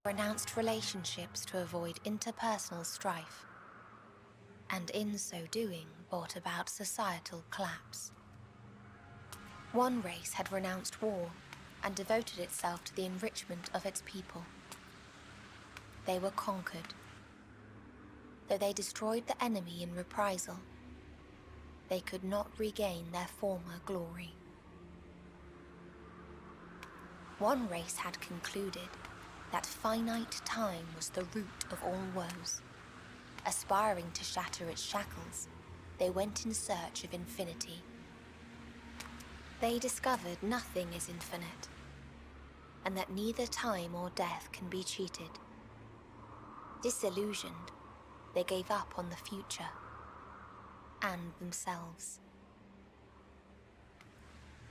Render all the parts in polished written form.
renounced relationships to avoid interpersonal strife, and in so doing brought about societal collapse. One race had renounced war and devoted itself to the enrichment of its people. They were conquered. Though they destroyed the enemy in reprisal, they could not regain their former glory. One race had concluded that finite time was the root of all woes. Aspiring to shatter its shackles, they went in search of infinity. They discovered nothing is infinite, and that neither time or death can be cheated. Disillusioned, they gave up on the future and themselves.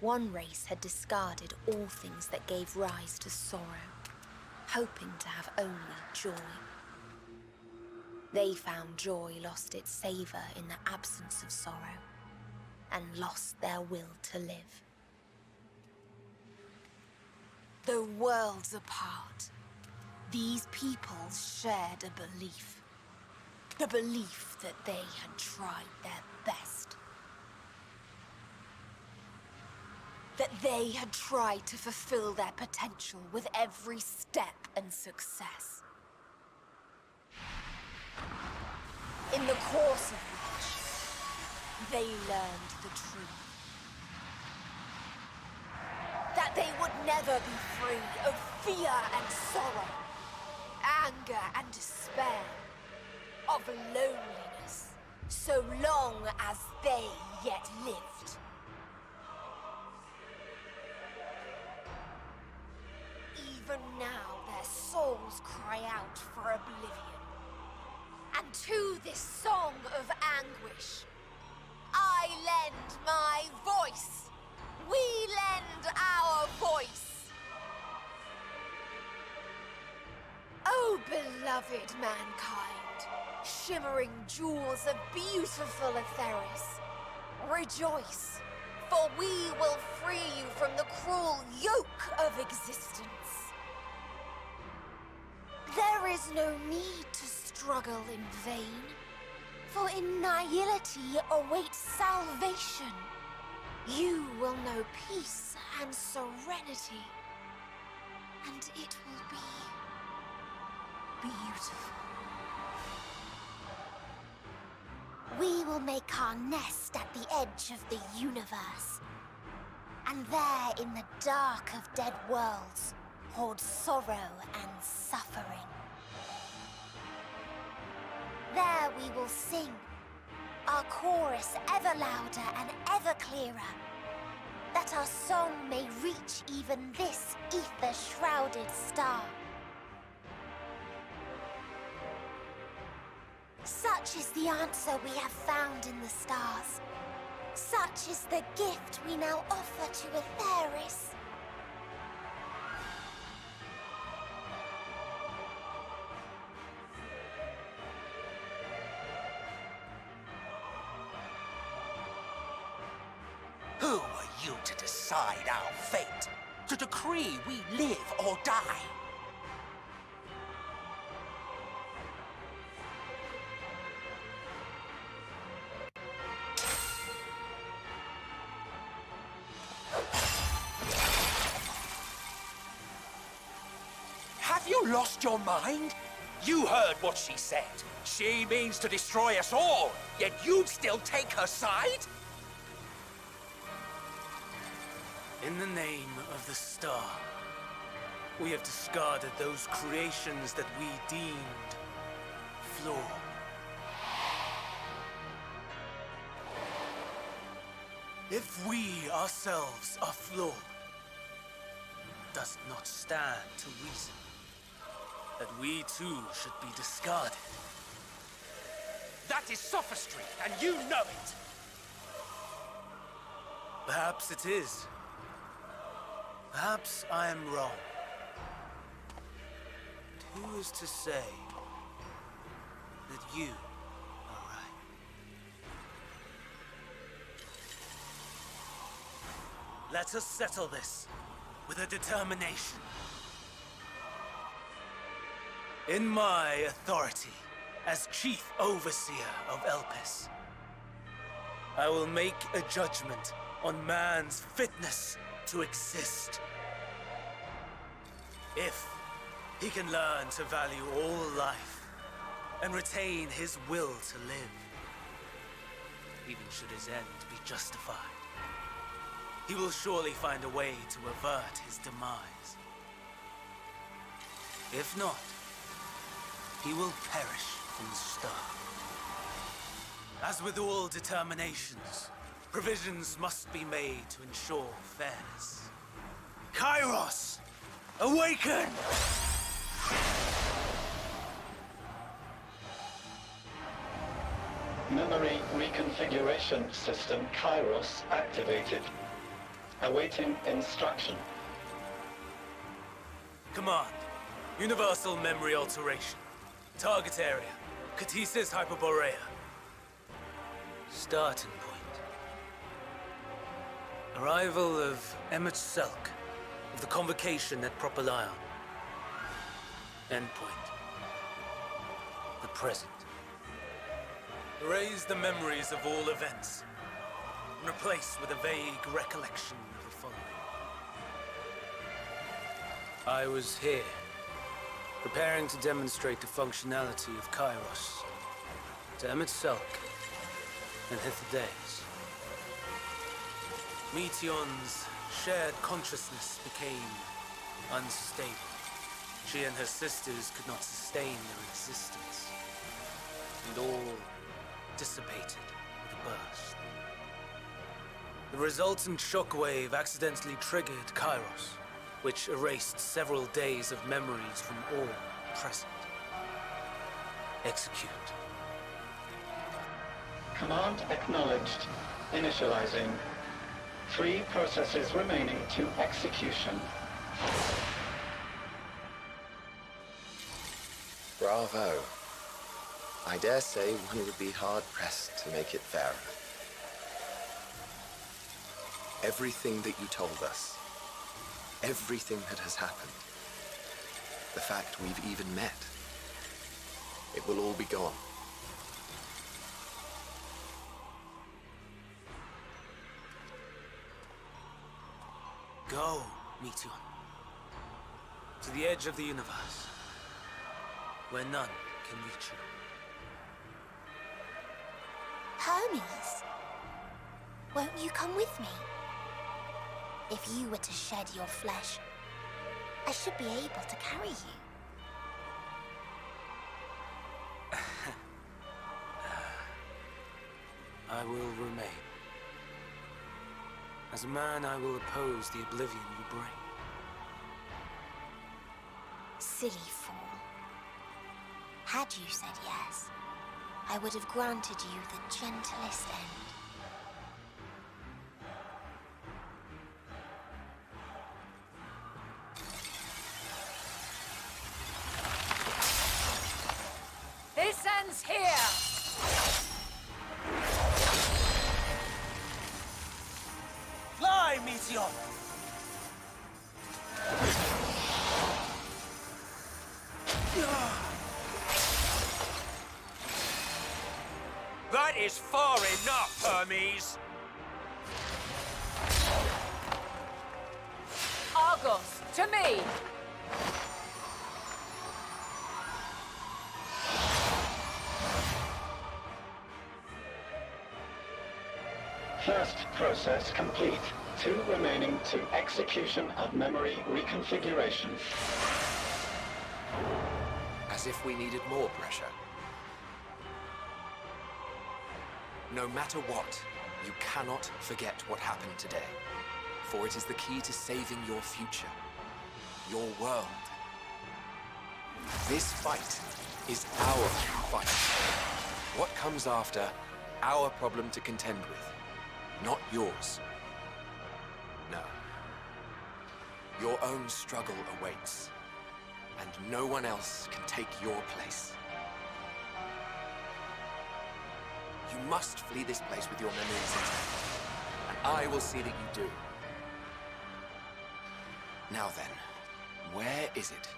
One race had discarded all things that gave rise to sorrow, hoping to have only joy. They found joy lost its savor in the absence of sorrow, and lost their will to live. Though worlds apart, these peoples shared a belief. The belief that they had tried their best. That they had tried to fulfill their potential with every step and success. In the course of which, they learned the truth. That they would never be free of fear and sorrow, anger and despair, of loneliness, so long as they yet lived. Even now their souls cry out for oblivion. And to this song of anguish, I lend my voice. We lend our voice. Oh, beloved mankind, shimmering jewels of beautiful Etheris, rejoice, for we will free you from the cruel yoke of existence. There is no need to struggle in vain, for in nihility awaits salvation. You will know peace and serenity, and it will be beautiful. We will make our nest at the edge of the universe, and there in the dark of dead worlds hold sorrow and suffering. There we will sing, our chorus ever louder and ever clearer, that our song may reach even this ether-shrouded star. Such is the answer we have found in the stars. Such is the gift we now offer to Etheris. Who are you to decide our fate? To decree we live or die? Have you lost your mind? You heard what she said. She means to destroy us all, yet you'd still take her side? In the name of the star, we have discarded those creations that we deemed flawed. If we ourselves are flawed, does not stand to reason that we too should be discarded. That is sophistry, and you know it! Perhaps it is. Perhaps I am wrong. But who is to say that you are right? Let us settle this with a determination. In my authority as Chief Overseer of Elpis, I will make a judgment on man's fitness to exist. If he can learn to value all life and retain his will to live, even should his end be justified, he will surely find a way to avert his demise. If not, he will perish from the start. As with all determinations, provisions must be made to ensure fairness. Kairos! Awaken! Memory reconfiguration system Kairos activated. Awaiting instruction. Command. Universal memory alteration. Target area. Catesis Hyperborea. Starting point. Arrival of Emmet Selk of the Convocation at Propylion. Endpoint. The present. Erase the memories of all events, and replace with a vague recollection of the following. I was here, preparing to demonstrate the functionality of Kairos to Emmet Selk and Hithodaeus. Meteion's shared consciousness became unstable. She and her sisters could not sustain their existence, and all dissipated with a burst. The resultant shockwave accidentally triggered Kairos, which erased several days of memories from all present. Execute. Command acknowledged. Initializing. 3 processes remaining to execution. Bravo. I dare say one would be hard-pressed to make it fairer. Everything that you told us, everything that has happened, the fact we've even met, it will all be gone. Go, Meteion. To the edge of the universe, where none can reach you. Hermes, won't you come with me? If you were to shed your flesh, I should be able to carry you. I will remain. As a man, I will oppose the oblivion you bring. Silly fool. Had you said yes, I would have granted you the gentlest end. This ends here! Fly, Meteion! That is far enough, Hermes! Argos, to me! First process complete. 2 remaining to execution of memory reconfiguration. As if we needed more pressure. No matter what, you cannot forget what happened today. For it is the key to saving your future. Your world. This fight is our fight. What comes after, our problem to contend with. Not yours. No. Your own struggle awaits. And no one else can take your place. You must flee this place with your memories intact. And I will see that you do. Now then, where is it?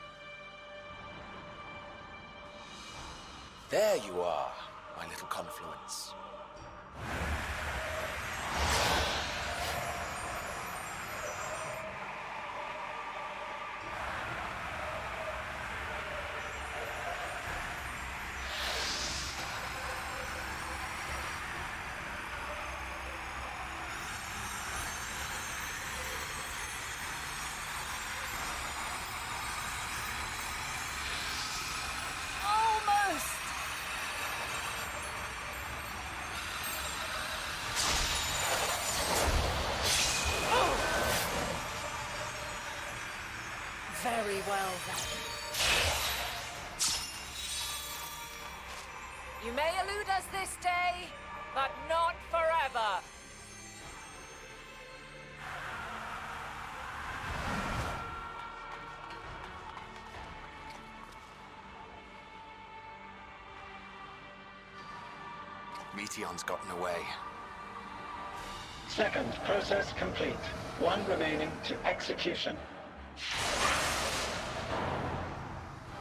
There you are, my little confluence. Almost! Very well then. You may elude us this day, but not forever. Meteon's gotten away. Second process complete. One remaining to execution.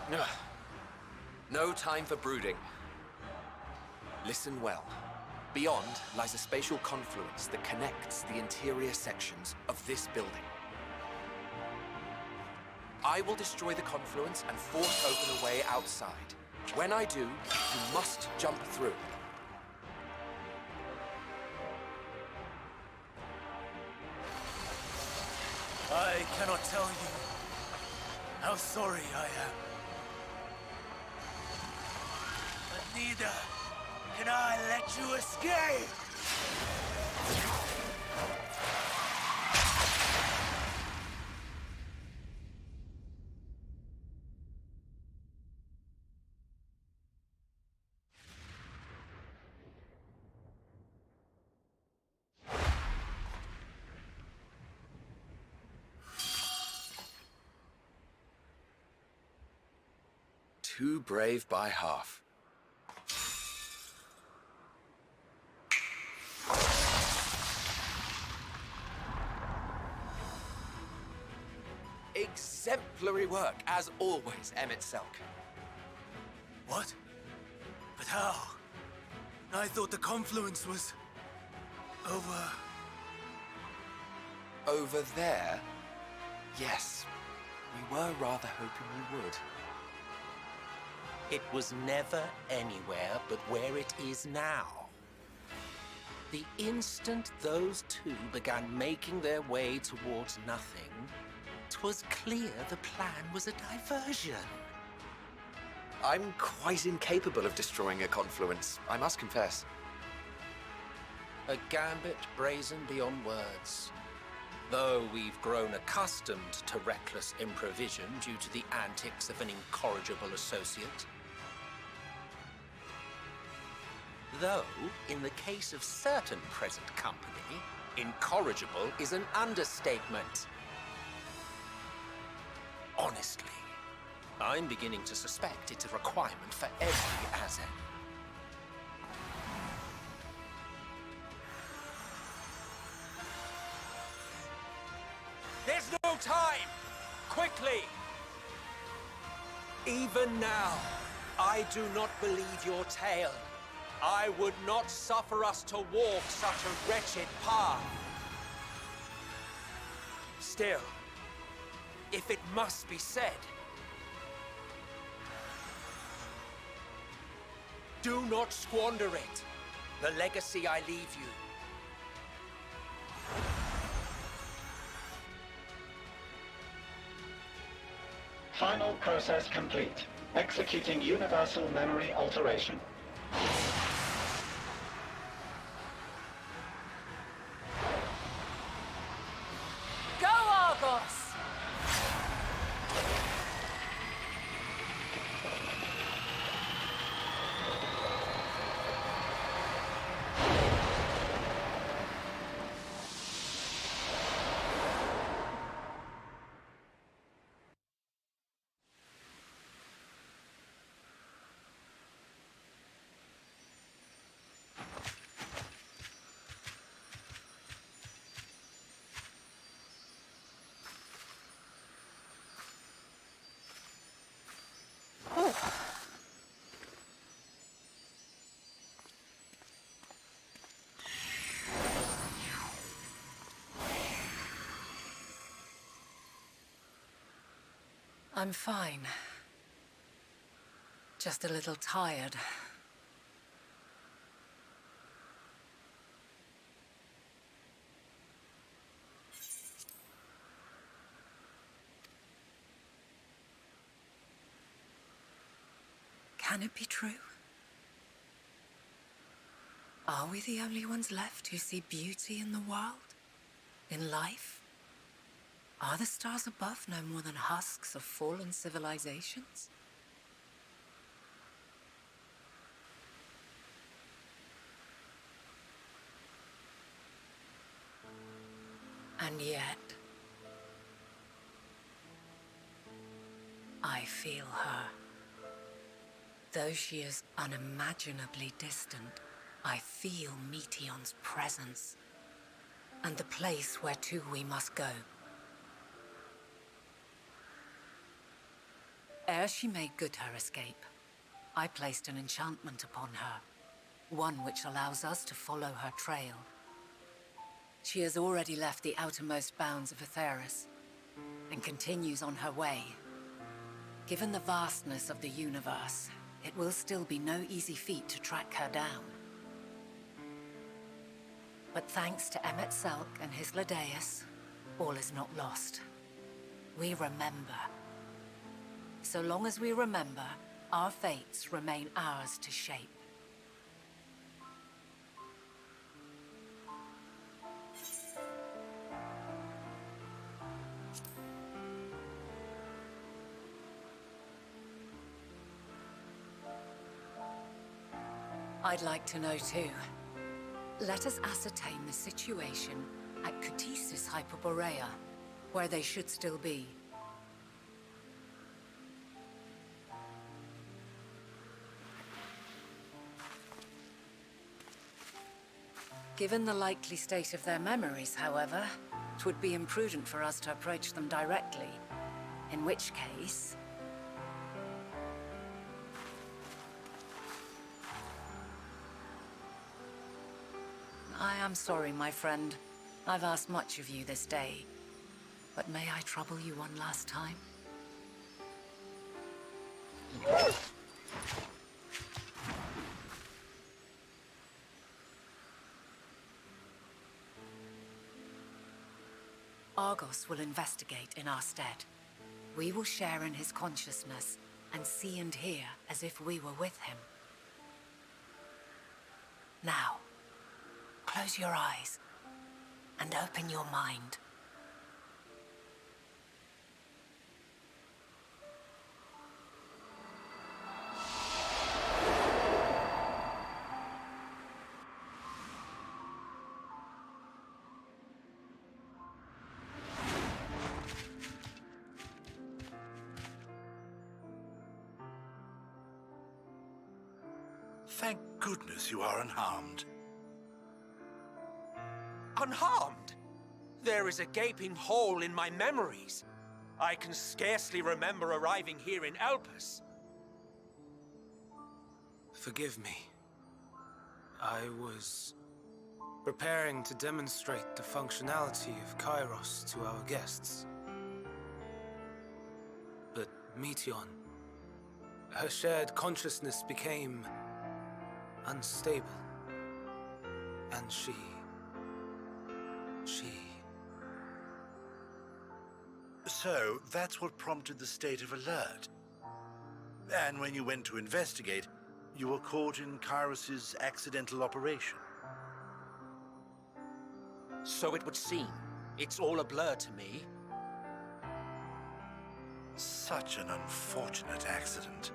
Ugh. No time for brooding. Listen well. Beyond lies a spatial confluence that connects the interior sections of this building. I will destroy the confluence and force open a way outside. When I do, you must jump through. I cannot tell you how sorry I am. But neither can I let you escape! Too brave by half. Exemplary work, as always, Emmett Selk. What? But how? I thought the confluence was... over... Over there? Yes. We were rather hoping you would. It was never anywhere but where it is now. The instant those two began making their way towards nothing, 'twas clear the plan was a diversion. I'm quite incapable of destroying a confluence, I must confess. A gambit brazen beyond words. Though we've grown accustomed to reckless improvision due to the antics of an incorrigible associate. Though, in the case of certain present company, incorrigible is an understatement. Honestly, I'm beginning to suspect it's a requirement for every Azen. There's no time! Quickly! Even now, I do not believe your tale. I would not suffer us to walk such a wretched path. Still, if it must be said, do not squander it, the legacy I leave you. Final process complete. Executing universal memory alteration. Go, Argos! I'm fine. Just a little tired. Can it be true? Are we the only ones left who see beauty in the world? In life? Are the stars above no more than husks of fallen civilizations? And yet, I feel her. Though she is unimaginably distant, I feel Meteion's presence, and the place where to we must go. Ere she made good her escape, I placed an enchantment upon her, one which allows us to follow her trail. She has already left the outermost bounds of Aetheris, and continues on her way. Given the vastness of the universe, it will still be no easy feat to track her down. But thanks to Emmet Selk and his Ladeus, all is not lost. We remember. So long as we remember, our fates remain ours to shape. I'd like to know too. Let us ascertain the situation at Cutisis Hyperborea, where they should still be. Given the likely state of their memories, however, it would be imprudent for us to approach them directly. In which case... I am sorry, my friend. I've asked much of you this day. But may I trouble you one last time? Argos will investigate in our stead. We will share in his consciousness and see and hear as if we were with him. Now, close your eyes and open your mind. Thank goodness you are unharmed. Unharmed? There is a gaping hole in my memories. I can scarcely remember arriving here in Elpis. Forgive me. I was preparing to demonstrate the functionality of Kairos to our guests. But Meteion, her shared consciousness became unstable. And she... So, that's what prompted the state of alert. And when you went to investigate, you were caught in Kairos's accidental operation. So it would seem. It's all a blur to me. Such an unfortunate accident.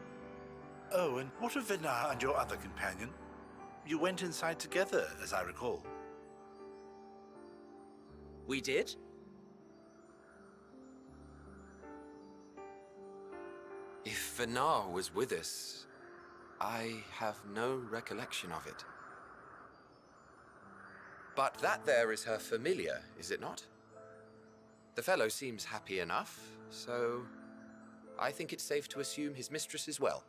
Oh, and what of Venar and your other companion? You went inside together, as I recall. We did? If Venar was with us, I have no recollection of it. But that there is her familiar, is it not? The fellow seems happy enough, so I think it's safe to assume his mistress is well.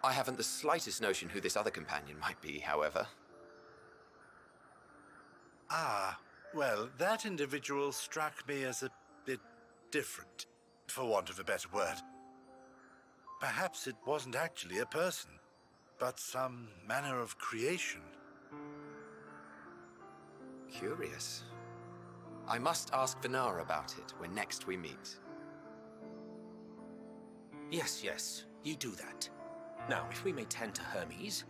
I haven't the slightest notion who this other companion might be, however. Ah, Well, that individual struck me as a bit different, for want of a better word. Perhaps it wasn't actually a person, but some manner of creation. Curious. I must ask Vinar about it when next we meet. Yes, you do that. Now, if we may tend to Hermes,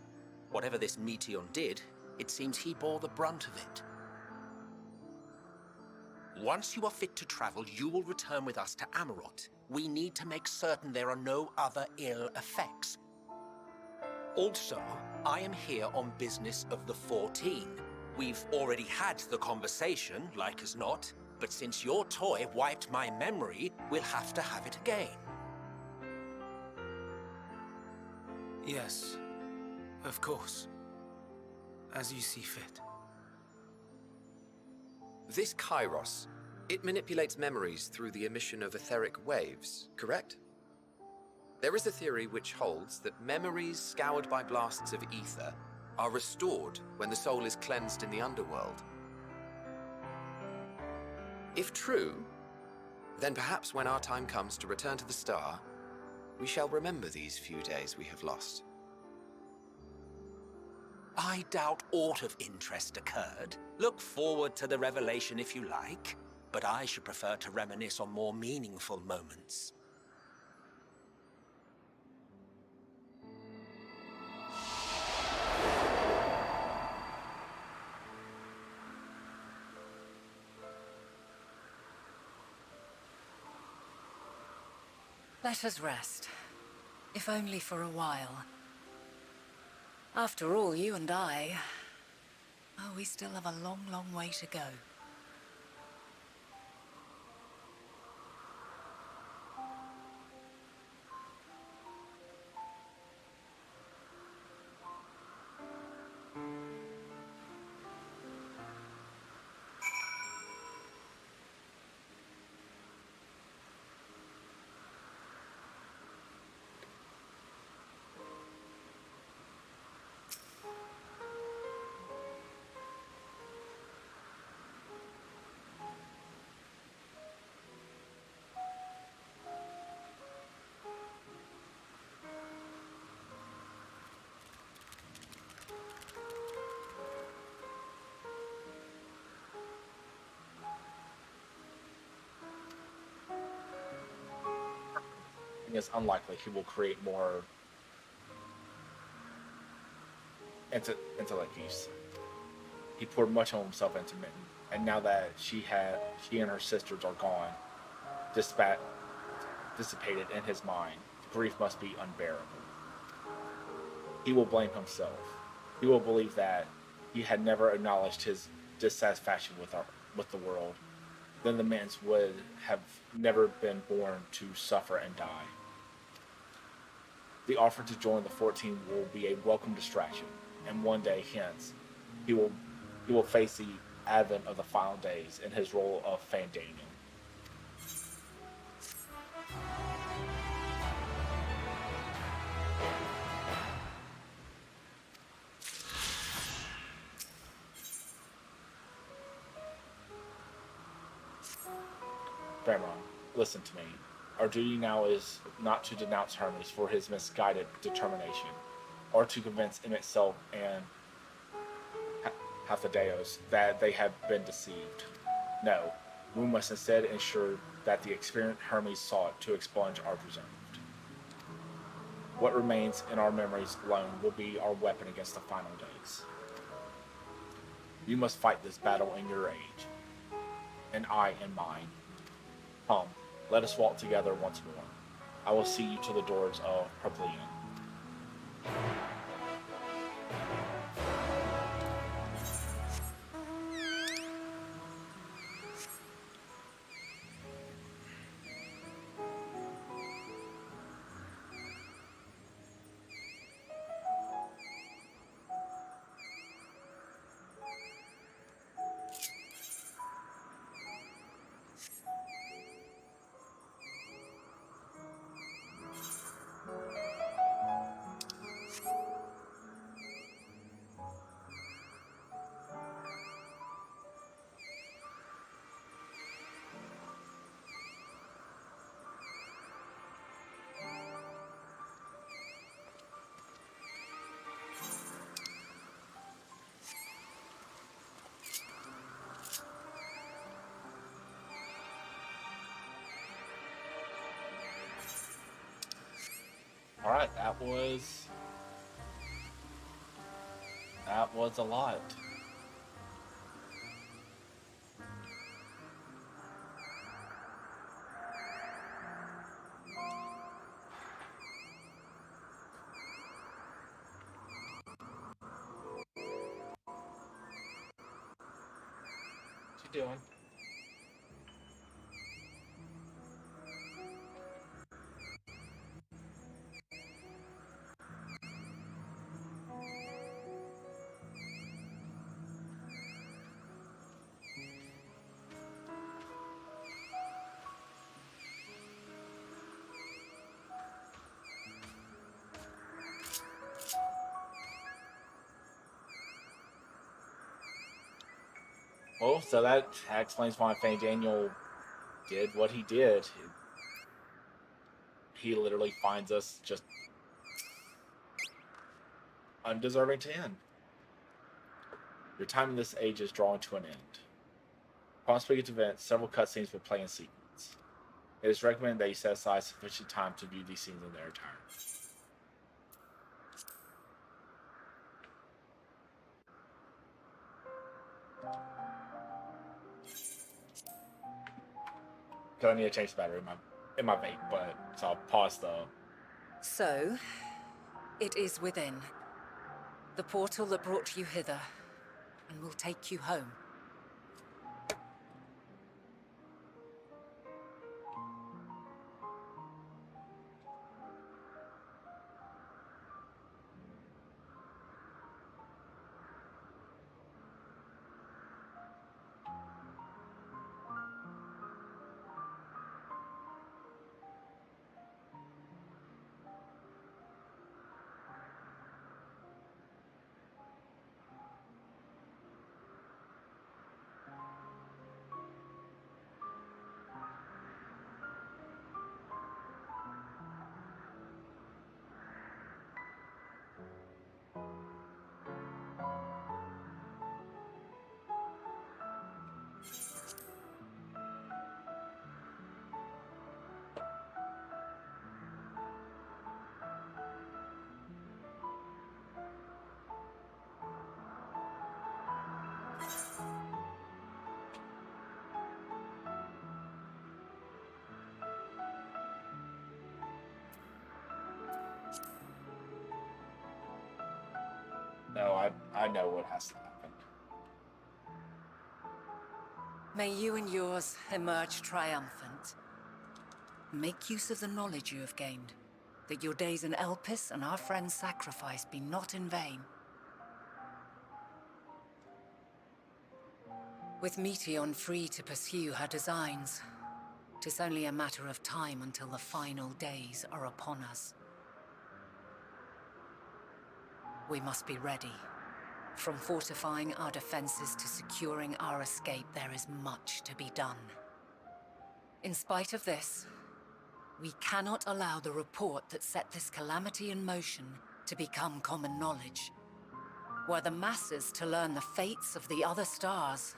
whatever this Meteion did, it seems he bore the brunt of it. Once you are fit to travel, you will return with us to Amarot. We need to make certain there are no other ill effects. Also, I am here on business of the 14. We've already had the conversation, like as not, but since your toy wiped my memory, we'll have to have it again. Yes, of course. As you see fit. This Kairos, it manipulates memories through the emission of etheric waves, correct? There is a theory which holds that memories scoured by blasts of ether are restored when the soul is cleansed in the underworld. If true, then perhaps when our time comes to return to the star, we shall remember these few days we have lost. I doubt aught of interest occurred. Look forward to the revelation if you like, but I should prefer to reminisce on more meaningful moments. Let us rest, if only for a while. After all, you and I... Oh, we still have a long, long way to go. It's unlikely he will create more intellect use. He poured much of himself into Mitten, and now that she and her sisters are gone, dissipated in his mind, grief must be unbearable. He will blame himself. He will believe that he had never acknowledged his dissatisfaction with the world. Then the Mittens would have never been born to suffer and die. The offer to join the 14 will be a welcome distraction, and one day hence, he will face the advent of the final days in his role of Fandaniel. Vamron, listen to me. Our duty now is not to denounce Hermes for his misguided determination, or to convince him itself and Hathadeos that they have been deceived. No, we must instead ensure that the experience Hermes sought to expunge are preserved. What remains in our memories alone will be our weapon against the final days. You must fight this battle in your age, and I in mine. Come, let us walk together once more. I will see you to the doors of Proplian. All right, that was a lot. What you doing? Well, so that explains why Fane Daniel did what he did. He literally finds us just undeserving to end. Your time in this age is drawing to an end. Upon Spaghetti event, several cutscenes will play in sequence. It is recommended that you set aside sufficient time to view these scenes in their entirety. Because I need to change the battery in my vape, but so I'll pause the. So, it is within. The portal that brought you hither, and will take you home. No, I know what has to happen. May you and yours emerge triumphant. Make use of the knowledge you have gained, that your days in Elpis and our friend's sacrifice be not in vain. With Meteion free to pursue her designs, 'tis only a matter of time until the final days are upon us. We must be ready. From fortifying our defenses to securing our escape, there is much to be done. In spite of this, we cannot allow the report that set this calamity in motion to become common knowledge. Were the masses to learn the fates of the other stars,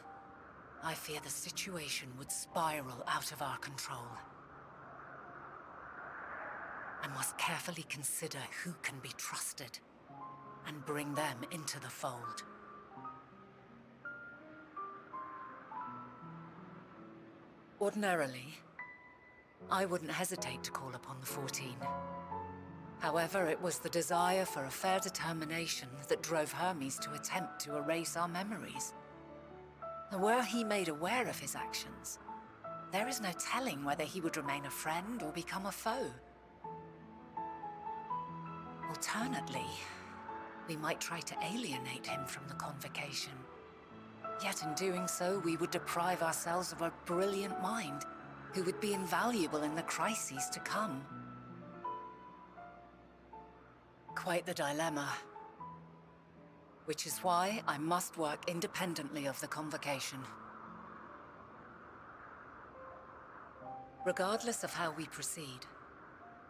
I fear the situation would spiral out of our control. I must carefully consider who can be trusted and bring them into the fold. Ordinarily, I wouldn't hesitate to call upon the 14. However, it was the desire for a fair determination that drove Hermes to attempt to erase our memories. And were he made aware of his actions, there is no telling whether he would remain a friend or become a foe. Alternately, we might try to alienate him from the convocation. Yet in doing so, we would deprive ourselves of a brilliant mind who would be invaluable in the crises to come. Quite the dilemma. Which is why I must work independently of the convocation. Regardless of how we proceed,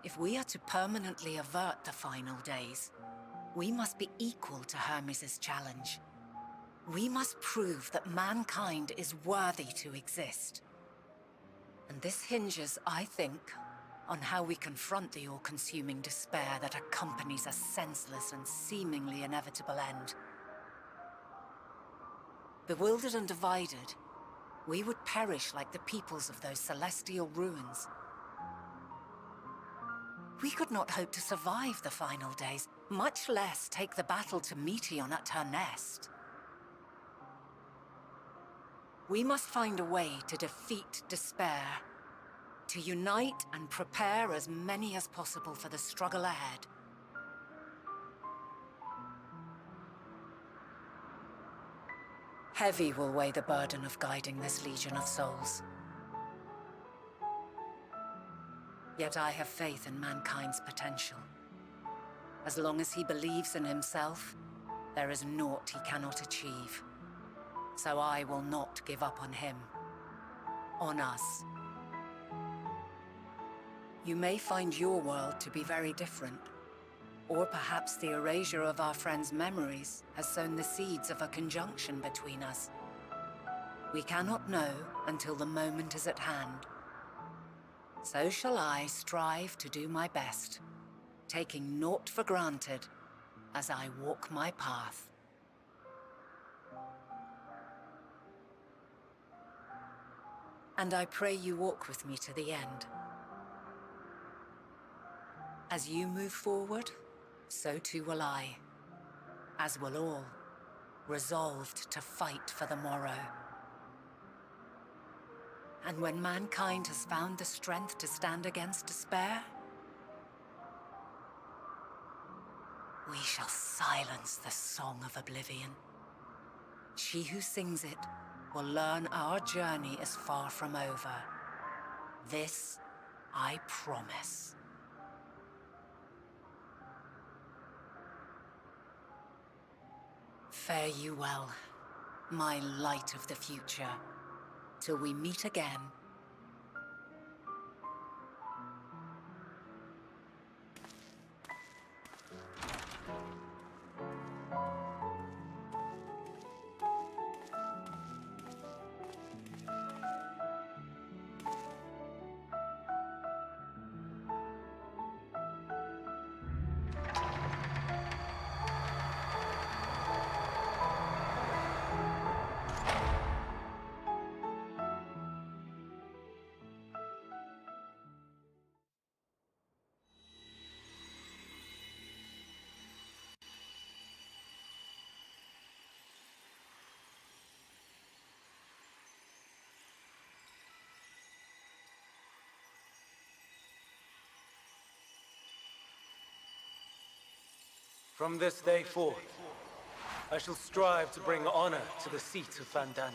if we are to permanently avert the final days, we must be equal to Hermes' challenge. We must prove that mankind is worthy to exist. And this hinges, I think, on how we confront the all-consuming despair that accompanies a senseless and seemingly inevitable end. Bewildered and divided, we would perish like the peoples of those celestial ruins. We could not hope to survive the final days, much less take the battle to Meteon at her nest. We must find a way to defeat despair, to unite and prepare as many as possible for the struggle ahead. Heavy will weigh the burden of guiding this legion of souls. Yet I have faith in mankind's potential. As long as he believes in himself, there is naught he cannot achieve. So I will not give up on him, on us. You may find your world to be very different, or perhaps the erasure of our friends' memories has sown the seeds of a conjunction between us. We cannot know until the moment is at hand. So shall I strive to do my best, taking naught for granted as I walk my path. And I pray you walk with me to the end. As you move forward, so too will I, as will all, resolved to fight for the morrow. And when mankind has found the strength to stand against despair, we shall silence the song of oblivion. She who sings it will learn our journey is far from over. This I promise. Fare you well, my light of the future, till we meet again. From this day forth, I shall strive to bring honor to the seat of Vandana.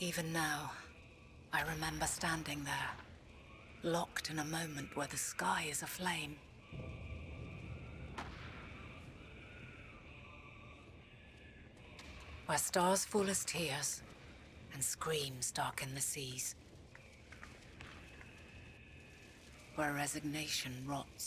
Even now, I remember standing there, locked in a moment where the sky is aflame. Where stars fall as tears, and screams darken the seas. Where resignation rots